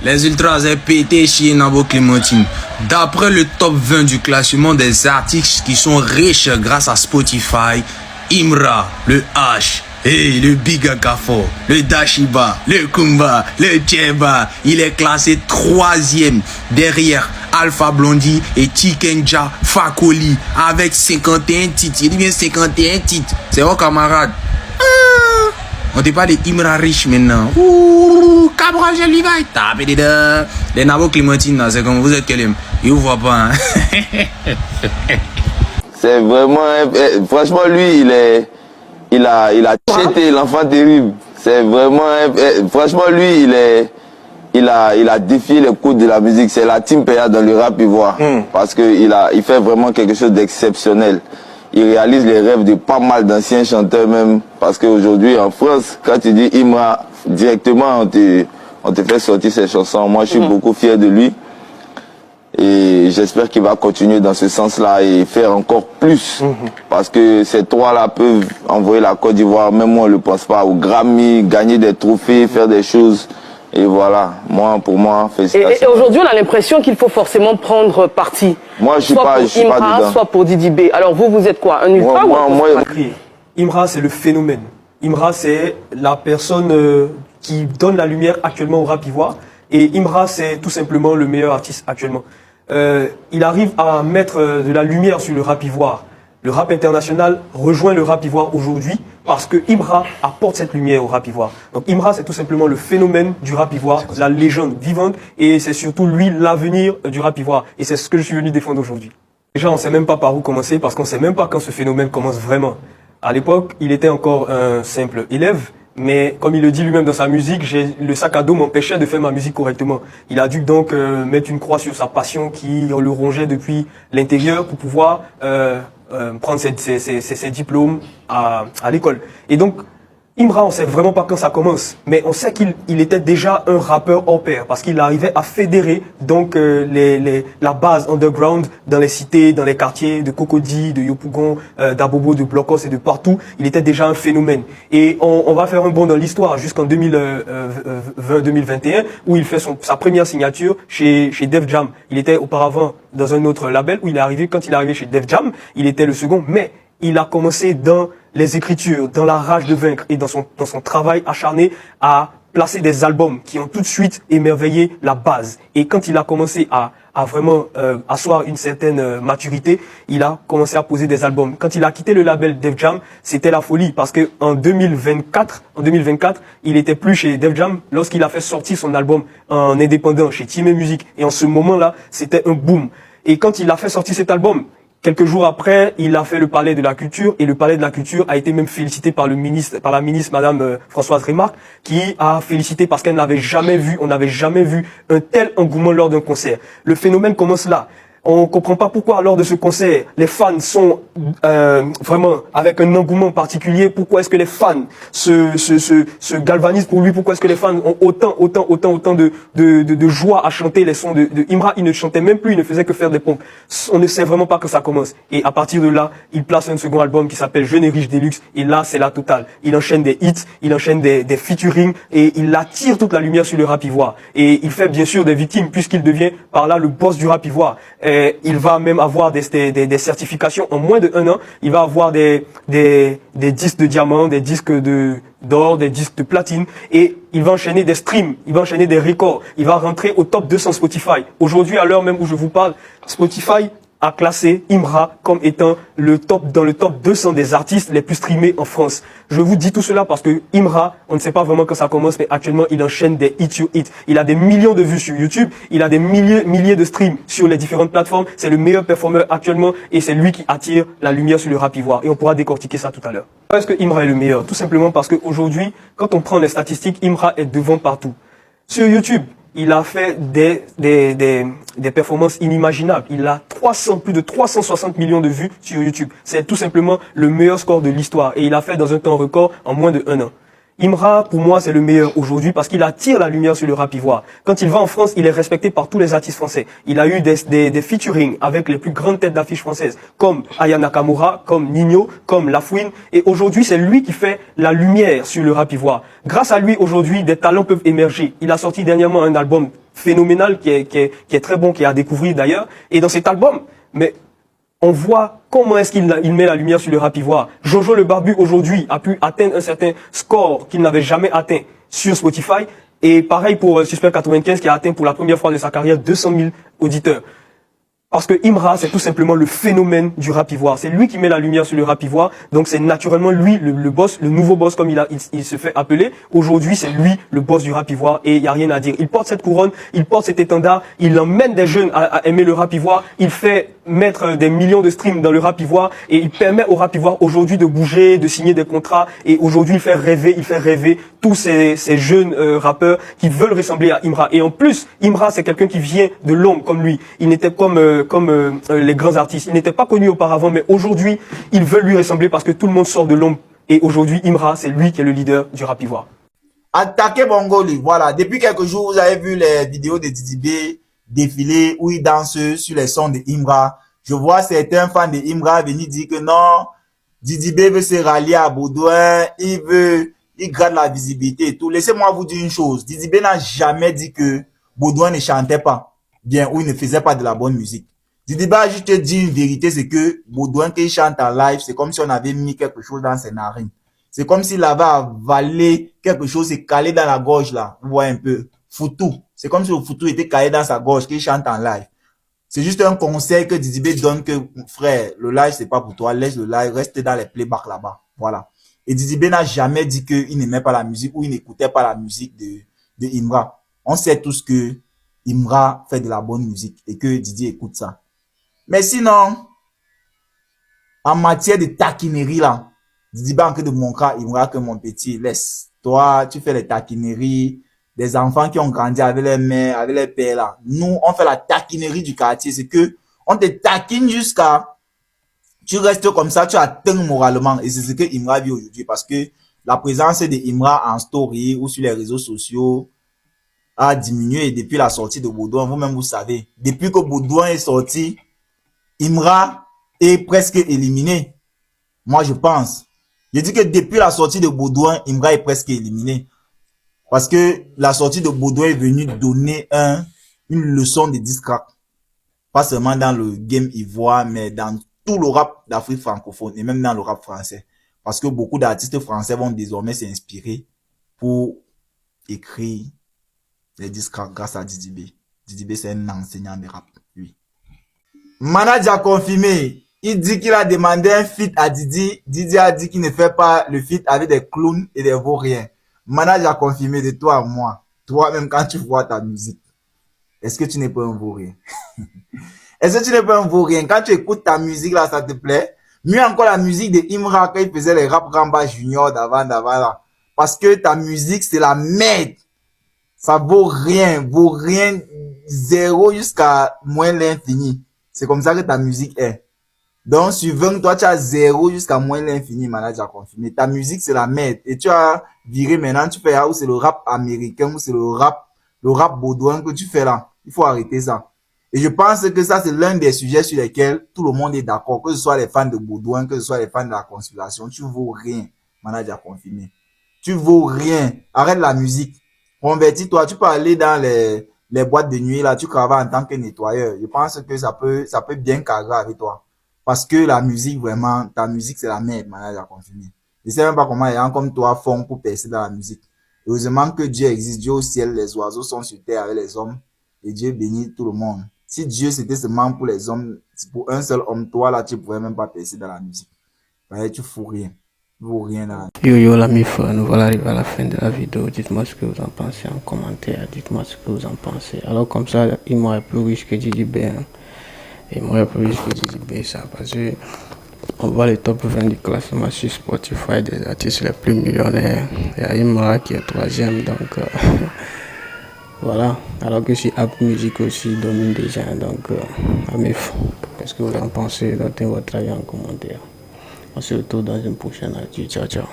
Les Ultras est pété chez Nabo Clémentine. D'après le top 20 du classement des artistes qui sont riches grâce à Spotify, Imra, le H, le Big Akafo, le Dashiba, le Kumba, le Djeba, il est classé 3e derrière Alpha Blondie et Tikenja Fakoli avec 51 titres. Il dit bien 51 titres. C'est vos camarades. On te parle d'Imra Rich maintenant. Ouh, Cabral, je lui vais taper dedans. Les Nabo Clémentine, c'est comme vous êtes quel aime. Il vous voit pas, hein. C'est vraiment, franchement, lui, il a cheaté l'enfant terrible. C'est vraiment, franchement, lui, il a défié les codes de la musique. C'est la team PA dans le rap ivoire. Parce il fait vraiment quelque chose d'exceptionnel. Il réalise les rêves de pas mal d'anciens chanteurs même. Parce qu'aujourd'hui, en France, quand tu dis Imra, directement, on te fait sortir ses chansons. Moi, je suis beaucoup fier de lui. Et j'espère qu'il va continuer dans ce sens-là et faire encore plus. Parce que ces trois-là peuvent envoyer la Côte d'Ivoire, même moi on ne le pense pas, au Grammy, gagner des trophées, faire des choses. Et voilà, pour moi, félicitations. Et aujourd'hui, on a l'impression qu'il faut forcément prendre parti. Moi, je suis pas dedans. Soit pour Didi B. Alors vous êtes quoi? Un ultra Imra, c'est le phénomène. Imra, c'est la personne qui donne la lumière actuellement au rap ivoire. Et Imra, c'est tout simplement le meilleur artiste actuellement. Il arrive à mettre de la lumière sur le rap ivoire. Le rap international rejoint le rap ivoire aujourd'hui parce que Imra apporte cette lumière au rap ivoire. Donc Imra, c'est tout simplement le phénomène du rap ivoire, la légende vivante, et c'est surtout lui l'avenir du rap ivoire. Et c'est ce que je suis venu défendre aujourd'hui. Déjà, on ne sait même pas par où commencer parce qu'on ne sait même pas quand ce phénomène commence vraiment. À l'époque, il était encore un simple élève. Mais comme il le dit lui-même dans sa musique, le sac à dos m'empêchait de faire ma musique correctement. Il a dû donc mettre une croix sur sa passion qui le rongeait depuis l'intérieur pour pouvoir prendre ses diplômes à l'école. Et donc, Imra, on sait vraiment pas quand ça commence, mais on sait qu'il était déjà un rappeur hors pair parce qu'il arrivait à fédérer donc la base underground dans les cités, dans les quartiers de Cocody, de Yopougon, d'Abobo, de Blocos et de partout. Il était déjà un phénomène. Et on va faire un bond dans l'histoire jusqu'en 2020-2021 où il fait sa première signature chez Def Jam. Il était auparavant dans un autre label où quand il est arrivé chez Def Jam, il était le second, mais il a commencé dans les écritures, dans la rage de vaincre et dans son travail acharné à placer des albums qui ont tout de suite émerveillé la base. Et quand il a commencé à vraiment asseoir une certaine maturité, il a commencé à poser des albums. Quand il a quitté le label Def Jam, c'était la folie parce que en 2024, il était plus chez Def Jam lorsqu'il a fait sortir son album en indépendant chez Timé Music. Et en ce moment-là, c'était un boom. Et quand il a fait sortir cet album, quelques jours après, il a fait le Palais de la Culture et le Palais de la Culture a été même félicité par la ministre Madame Françoise Remarque, qui a félicité parce qu'elle n'avait jamais vu, on n'avait jamais vu un tel engouement lors d'un concert. Le phénomène commence là. On comprend pas pourquoi lors de ce concert, les fans sont vraiment avec un engouement particulier. Pourquoi est-ce que les fans se galvanisent pour lui? Pourquoi est-ce que les fans ont autant de joie à chanter les sons de Imra? Il ne chantait même plus, il ne faisait que faire des pompes. On ne sait vraiment pas que ça commence. Et à partir de là, il place un second album qui s'appelle Jeune et riche Deluxe. Et là, c'est la totale. Il enchaîne des hits, il enchaîne des featuring et il attire toute la lumière sur le rap ivoire. Et il fait bien sûr des victimes puisqu'il devient par là le boss du rap ivoire. Il va même avoir des certifications en moins d'1 an. Il va avoir des disques de diamant, des disques d'or, des disques de platine. Et il va enchaîner des streams, il va enchaîner des records. Il va rentrer au top 200 Spotify. Aujourd'hui, à l'heure même où je vous parle, Spotify a classé Imra comme étant dans le top 200 des artistes les plus streamés en France. Je vous dis tout cela parce que Imra, on ne sait pas vraiment quand ça commence, mais actuellement, il enchaîne des hits sur hits. Il a des millions de vues sur YouTube, il a des milliers de streams sur les différentes plateformes. C'est le meilleur performeur actuellement et c'est lui qui attire la lumière sur le rap ivoire. Et on pourra décortiquer ça tout à l'heure. Pourquoi est-ce que Imra est le meilleur? Tout simplement parce qu'aujourd'hui, quand on prend les statistiques, Imra est devant partout. Sur YouTube, il a fait des performances inimaginables. Il a plus de 360 millions de vues sur YouTube. C'est tout simplement le meilleur score de l'histoire. Et il a fait dans un temps record en moins d'1 an. Imra, pour moi, c'est le meilleur aujourd'hui parce qu'il attire la lumière sur le rap ivoire. Quand il va en France, il est respecté par tous les artistes français. Il a eu des featuring avec les plus grandes têtes d'affiche françaises, comme Aya Nakamura, comme Nino, comme Lafouine. Et aujourd'hui, c'est lui qui fait la lumière sur le rap ivoire. Grâce à lui, aujourd'hui, des talents peuvent émerger. Il a sorti dernièrement un album phénoménal qui est très bon, qui est à découvrir d'ailleurs. Et dans cet album, on voit comment est-ce qu'il met la lumière sur le rap ivoire. Jojo le Barbu aujourd'hui a pu atteindre un certain score qu'il n'avait jamais atteint sur Spotify. Et pareil pour Suspect 95 qui a atteint pour la première fois de sa carrière 200 000 auditeurs. Parce que Imra, c'est tout simplement le phénomène du rap ivoire. C'est lui qui met la lumière sur le rap ivoire. Donc c'est naturellement lui le boss, le nouveau boss comme il se fait appeler. Aujourd'hui, c'est lui le boss du rap ivoire et il n'y a rien à dire. Il porte cette couronne, il porte cet étendard, il emmène des jeunes à aimer le rap ivoire. Il fait mettre des millions de streams dans le rap ivoire et il permet au rap ivoire aujourd'hui de bouger, de signer des contrats. Et aujourd'hui, il fait rêver tous ces jeunes rappeurs qui veulent ressembler à Imra. Et en plus, Imra, c'est quelqu'un qui vient de l'ombre comme lui. Il n'était comme les grands artistes. Il n'était pas connu auparavant, mais aujourd'hui, ils veulent lui ressembler parce que tout le monde sort de l'ombre. Et aujourd'hui, Imra, c'est lui qui est le leader du rap ivoire. Attaquez Bongoli, voilà. Depuis quelques jours, vous avez vu les vidéos de Didi B défiler où il danse sur les sons de Imra. Je vois certains fans de Imra venir dire que non, Didi B veut se rallier à Baudouin, il gratte la visibilité et tout. Laissez-moi vous dire une chose. Didi B n'a jamais dit que Baudouin ne chantait pas bien ou il ne faisait pas de la bonne musique. Didi B a juste dit une vérité, c'est que Baudouin qui chante en live, c'est comme si on avait mis quelque chose dans ses narines. C'est comme s'il avait avalé quelque chose et calé dans la gorge là. Vous voyez un peu. Foutou. C'est comme si le foutou était calé dans sa gorge qu'il chante en live. C'est juste un conseil que Didi B donne que, frère, le live c'est pas pour toi. Laisse le live, reste dans les playbacks là-bas. Voilà. Et Didi B n'a jamais dit qu'il n'aimait pas la musique ou il n'écoutait pas la musique de Imra. On sait tous que Imra fait de la bonne musique et que Didi écoute ça. Mais sinon, en matière de taquinerie là, Didi B en train de montrer à Imra que mon petit, laisse. Toi, tu fais les taquineries des enfants qui ont grandi avec les mères, avec les pères là. Nous, on fait la taquinerie du quartier. C'est que on te taquine jusqu'à tu restes comme ça, tu atteins moralement. Et c'est ce que Imra vit aujourd'hui parce que la présence de Imra en story ou sur les réseaux sociaux a diminué depuis la sortie de Baudouin. Vous-même, vous savez. Depuis que Baudouin est sorti, Imra est presque éliminé. Moi, je pense. Je dis que depuis la sortie de Baudouin, Imra est presque éliminé. Parce que la sortie de Baudouin est venue donner une leçon de discrack. Pas seulement dans le game ivoire, mais dans tout le rap d'Afrique francophone et même dans le rap français. Parce que beaucoup d'artistes français vont désormais s'inspirer pour écrire les discracks grâce à Didi B. Didi B, c'est un enseignant de rap, lui. Manadj a confirmé. Il dit qu'il a demandé un feat à Didi. Didi a dit qu'il ne fait pas le feat avec des clowns et des vauriens. Manadj a confirmé de toi à moi. Toi-même, quand tu vois ta musique, est-ce que tu n'es pas un vaurien? Est-ce que tu n'es pas un vaurien? Quand tu écoutes ta musique là, ça te plaît? Mieux encore la musique de Imra quand il faisait les rap Ramba Junior d'avant là. Parce que ta musique, c'est la merde. Ça vaut rien, zéro jusqu'à moins l'infini. C'est comme ça que ta musique est. Donc, sur 20, toi, tu as 0 jusqu'à moins l'infini, Manadj a confirmé. Ta musique, c'est la merde. Et tu as viré maintenant, tu fais, où c'est le rap américain, ou c'est le rap baudouin que tu fais là. Il faut arrêter ça. Et je pense que ça, c'est l'un des sujets sur lesquels tout le monde est d'accord. Que ce soit les fans de Baudouin, que ce soit les fans de la conspiration, tu vaux rien, Manadj a confirmé. Tu vaux rien. Arrête la musique. Convertis-toi. Tu peux aller dans les boîtes de nuit là, tu travailles en tant que nettoyeur. Je pense que ça peut bien cadrer avec toi. Parce que la musique, vraiment, ta musique, c'est la merde, Manadj a confirmé. Je sais même pas comment les gens comme toi font pour percer dans la musique. Heureusement que Dieu existe, Dieu au ciel, les oiseaux sont sur terre avec les hommes, et Dieu bénit tout le monde. Si Dieu c'était seulement pour les hommes, pour un seul homme, toi là, tu pourrais même pas percer dans la musique. Ouais, tu fous rien. Tu vaux rien dans la musique. Yo la mif, nous voilà arrivés à la fin de la vidéo. Dites-moi ce que vous en pensez en commentaire. Dites-moi ce que vous en pensez. Alors comme ça, il m'aurait plus riche que Didi B. Et moi, plus riche que Didi B, ça. Parce que on voit les top 20 du classement sur Spotify des artistes les plus millionnaires. Il y a Imra qui est 3e. Donc voilà. Alors que si Apple Music aussi domine déjà. Donc mif, qu'est-ce que vous en pensez? Donnez votre avis en commentaire. On se retrouve dans une prochaine actu. Ciao, ciao.